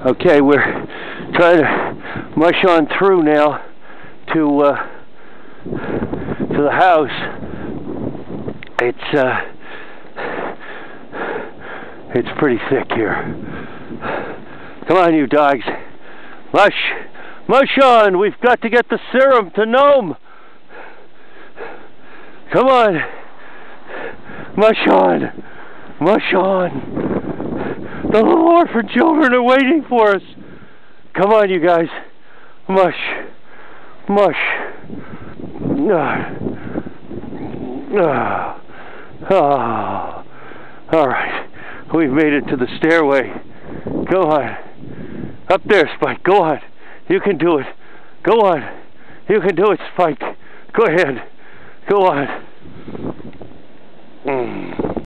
Okay, we're trying to mush on through now to the house. It's pretty thick here. Come on, you dogs. Mush on! We've got to get the serum to Nome! Come on! Mush on! Mush on! The little orphan children are waiting for us! Come on, you guys! Mush! Mush! Oh. Alright. We've made it to the stairway. Go on. Up there, Spike. Go on. You can do it. Go on. You can do it, Spike. Go ahead. Go on.